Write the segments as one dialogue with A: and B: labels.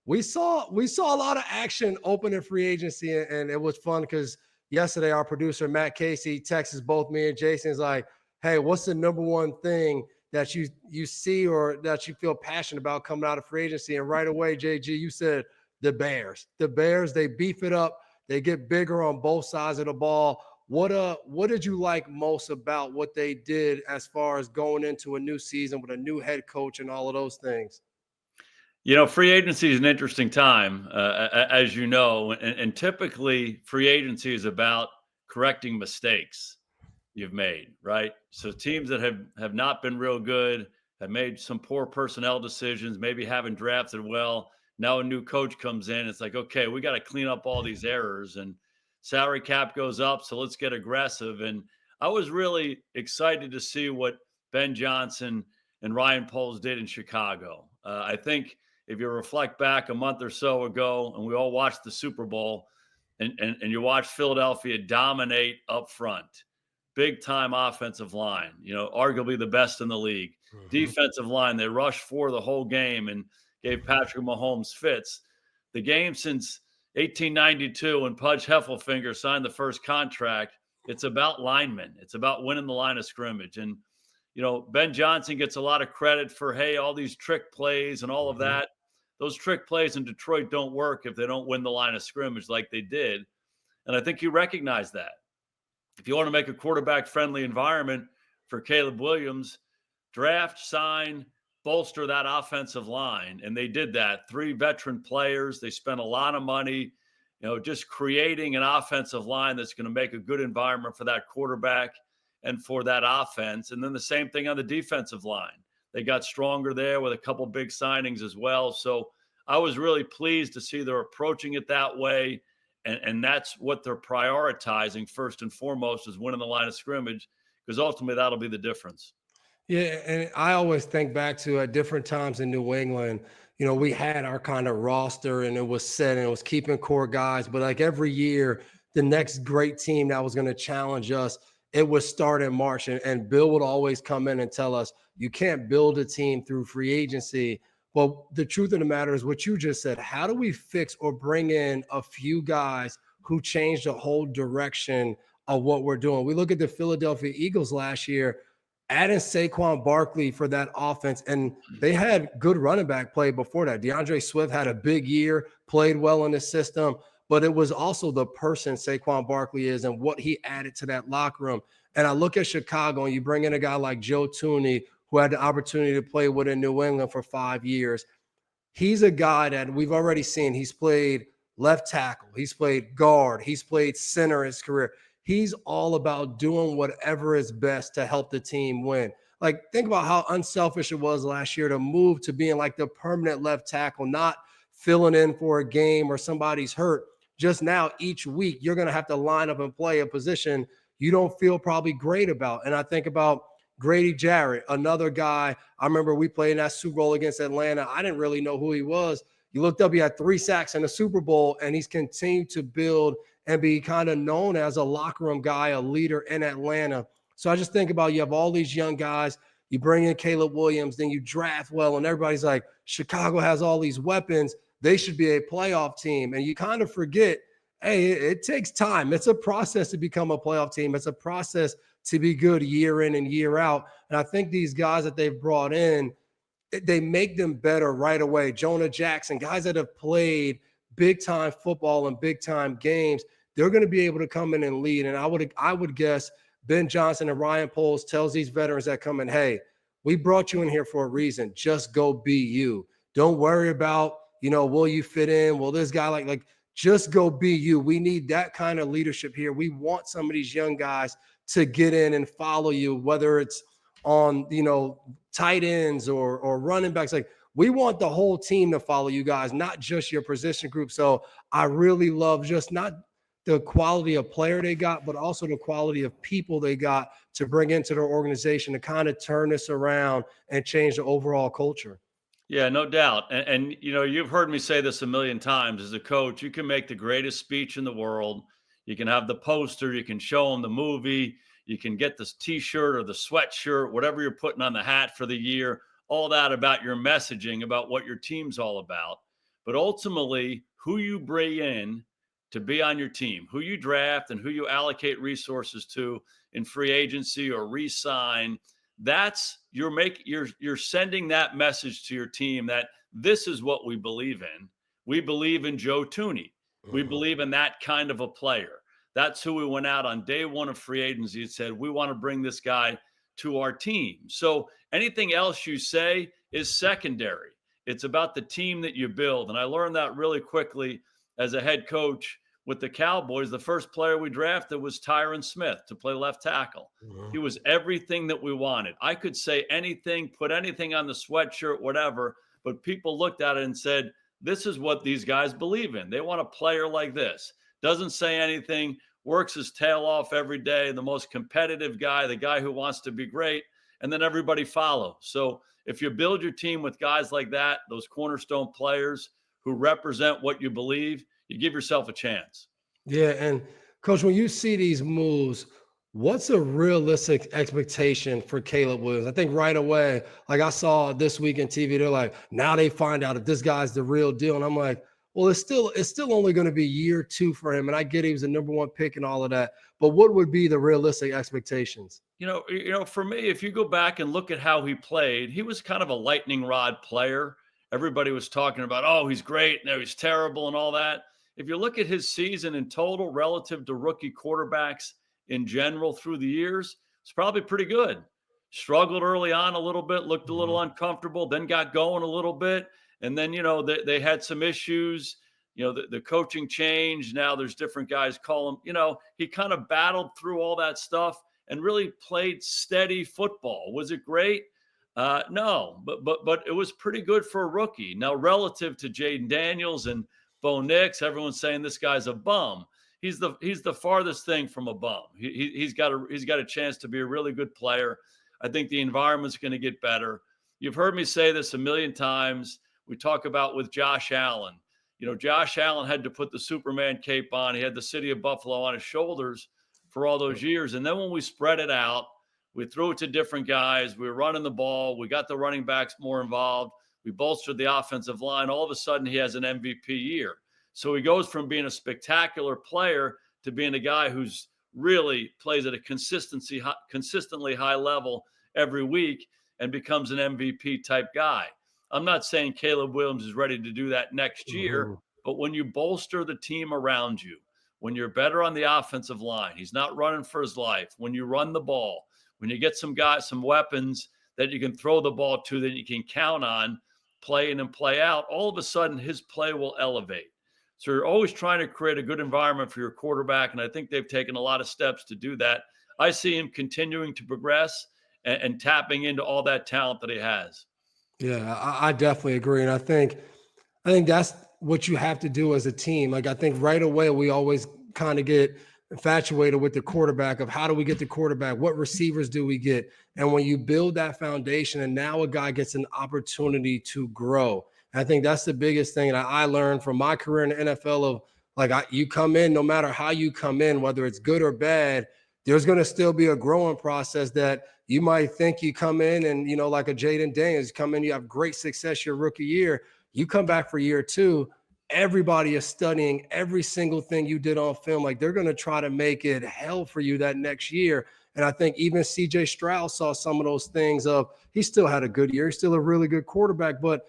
A: we saw a lot of action open in free agency, and it was fun because yesterday our producer Matt Casey texts both me and Jason is like, "Hey, what's the number one thing that you see or that you feel passionate about coming out of free agency?" And right away, JG, you said the Bears. The Bears, they beef it up. They get bigger on both sides of the ball. What did you like most about what they did as far as going into a new season with a new head coach and all of those things?
B: Free agency is an interesting time, as you know, and typically free agency is about correcting mistakes you've made, right? So teams that have not been real good, have made some poor personnel decisions, maybe haven't drafted well. Now a new coach comes in. It's like, okay, we got to clean up all these errors, and salary cap goes up. So let's get aggressive. And I was really excited to see what Ben Johnson and Ryan Poles did in Chicago. I think if you reflect back a month or so ago, and we all watched the Super Bowl, and you watch Philadelphia dominate up front, big time offensive line, arguably the best in the league.
A: Mhm.
B: Defensive line, they rushed for the whole game and gave Patrick Mahomes fits. The game since 1892 when Pudge Heffelfinger signed the first contract, it's about linemen. It's about winning the line of scrimmage. And, Ben Johnson gets a lot of credit for, hey, all these trick plays and all of
A: Mhm.
B: that. Those trick plays in Detroit don't work if they don't win the line of scrimmage like they did. And I think you recognize that. If you want to make a quarterback friendly environment for Caleb Williams, draft, sign, bolster that offensive line. And they did that. 3 veteran players. They spent a lot of money, just creating an offensive line that's going to make a good environment for that quarterback and for that offense. And then the same thing on the defensive line. They got stronger there with a couple big signings as well. So I was really pleased to see they're approaching it that way. And that's what they're prioritizing first and foremost is winning the line of scrimmage, because ultimately that'll be the difference.
A: Yeah, and I always think back to at different times in New England, we had our kind of roster and it was set and it was keeping core guys, but like every year, the next great team that was going to challenge us, it would start in March. And Bill would always come in and tell us, you can't build a team through free agency. Well, the truth of the matter is what you just said. How do we fix or bring in a few guys who change the whole direction of what we're doing? We look at the Philadelphia Eagles last year adding Saquon Barkley for that offense. And they had good running back play before that. DeAndre Swift had a big year, played well in the system, but it was also the person Saquon Barkley is and what he added to that locker room. And I look at Chicago and you bring in a guy like Joe Tooney, who had the opportunity to play with in New England for 5 years. He's a guy that we've already seen. He's played left tackle, he's played guard, he's played center his career. He's all about doing whatever is best to help the team win. Like, think about how unselfish it was last year to move to being like the permanent left tackle, not filling in for a game or somebody's hurt. Just now, each week, you're going to have to line up and play a position you don't feel probably great about. And I think about Grady Jarrett, another guy. I remember we played in that Super Bowl against Atlanta. I didn't really know who he was. You looked up, he had 3 sacks in the Super Bowl, and he's continued to build and be kind of known as a locker room guy, a leader in Atlanta. So I just think about you have all these young guys. You bring in Caleb Williams, then you draft well, and everybody's like, Chicago has all these weapons. They should be a playoff team. And you kind of forget, hey, it takes time. It's a process to become a playoff team. It's a process to be good year in and year out. And I think these guys that they've brought in, they make them better right away. Jonah Jackson, guys that have played big time football and big time games, they're going to be able to come in and lead. And I would guess Ben Johnson and Ryan Poles tells these veterans that come in, hey, we brought you in here for a reason. Just go be you. Don't worry about, will you fit in? Will this guy like just go be you. We need that kind of leadership here. We want some of these young guys to get in and follow you, whether it's on, tight ends or running backs. Like, we want the whole team to follow you guys, not just your position group. So I really love just not the quality of player they got, but also the quality of people they got to bring into their organization to kind of turn this around and change the overall culture.
B: Yeah, no doubt. And you've heard me say this a million times. As a coach, you can make the greatest speech in the world. You can have the poster. You can show them the movie. You can get this T-shirt or the sweatshirt, whatever you're putting on the hat for the year. All that about your messaging, about what your team's all about. but ultimately who you bring in to be on your team, who you draft and who you allocate resources to in free agency or re-sign, that's you're sending that message to your team that this is what we believe in. We believe in Joe Tooney. We believe in that kind of a player. That's who we went out on day one of free agency and said, we want to bring this guy to our team. So anything else you say is secondary. It's about the team that you build. And I learned that really quickly as a head coach with the Cowboys. The first player we drafted was Tyron Smith to play left tackle. He was everything that we wanted. I could say anything, put anything on the sweatshirt, whatever, but people looked at it and said, this is what these guys believe in. They want a player like this. Doesn't say anything, works his tail off every day, the most competitive guy, the guy who wants to be great, and then everybody follows. So if you build your team with guys like that, those cornerstone players who represent what you believe, you give yourself a chance.
A: Yeah, and Coach, when you see these moves, what's a realistic expectation for Caleb Williams? I think right away, like I saw this week in TV, they're like, now they find out if this guy's the real deal. And I'm like, well, it's still only going to be year 2 for him. And I get he was the number 1 pick and all of that. But what would be the realistic expectations?
B: You know, for me, if you go back and look at how he played, he was kind of a lightning rod player. Everybody was talking about, oh, he's great, no, he's terrible and all that. If you look at his season in total relative to rookie quarterbacks in general through the years, it's probably pretty good. Struggled early on a little bit, looked a little uncomfortable, then got going a little bit. And then, you know, they had some issues, you know, the coaching changed. Now there's different guys call him, you know, he kind of battled through all that stuff and really played steady football. Was it great? No, but it was pretty good for a rookie. Now, relative to Jaden Daniels and Bo Nix, everyone's saying this guy's a bum. He's the farthest thing from a bum. He's got a chance to be a really good player. I think the environment's going to get better. You've heard me say this a million times. We talk about with Josh Allen. You know, Josh Allen had to put the Superman cape on. He had the city of Buffalo on his shoulders for all those years. And then when we spread it out, we threw it to different guys. We were running the ball. We got the running backs more involved. We bolstered the offensive line. All of a sudden, he has an MVP year. So he goes from being a spectacular player to being a guy who's really plays at a consistently high level every week and becomes an MVP type guy. I'm not saying Caleb Williams is ready to do that next year, but when you bolster the team around you, when you're better on the offensive line, he's not running for his life. When you run the ball, when you get some guys, some weapons that you can throw the ball to that you can count on, play in and play out, all of a sudden his play will elevate. So you're always trying to create a good environment for your quarterback, and I think they've taken a lot of steps to do that. I see him continuing to progress and tapping into all that talent that he has.
A: Yeah, I definitely agree. And I think that's what you have to do as a team. Like, I think right away, we always kind of get infatuated with the quarterback of how do we get the quarterback? What receivers do we get? And when you build that foundation and now a guy gets an opportunity to grow, I think that's the biggest thing that I learned from my career in the NFL of like, you come in, no matter how you come in, whether it's good or bad, there's going to still be a growing process that you might think you come in and, you know, like a Jaden Daniels come in, you have great success your rookie year. You come back for year 2, everybody is studying every single thing you did on film. Like, they're going to try to make it hell for you that next year. And I think even CJ Stroud saw some of those things of, he still had a good year. He's still a really good quarterback, but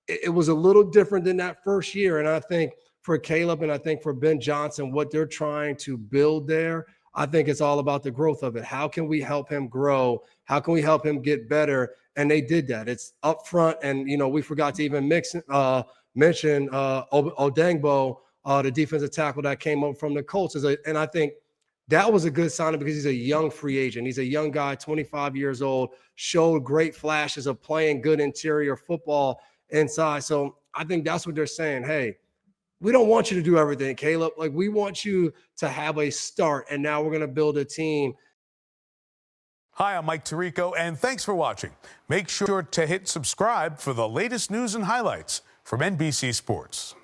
A: it was a little different than that first year. And I think for Caleb and I think for Ben Johnson, what they're trying to build there, I think it's all about the growth of it. How can we help him grow? How can we help him get better? And they did that. It's up front. And, you know, we forgot to even mention Odengbo, the defensive tackle that came up from the Colts. And I think that was a good sign because he's a young free agent. He's a young guy, 25 years old, showed great flashes of playing good interior football inside. So I think that's what they're saying. Hey, we don't want you to do everything, Caleb. Like, we want you to have a start, and now we're going to build a team.
C: Hi, I'm Mike Tirico, and thanks for watching. Make sure to hit subscribe for the latest news and highlights from NBC Sports.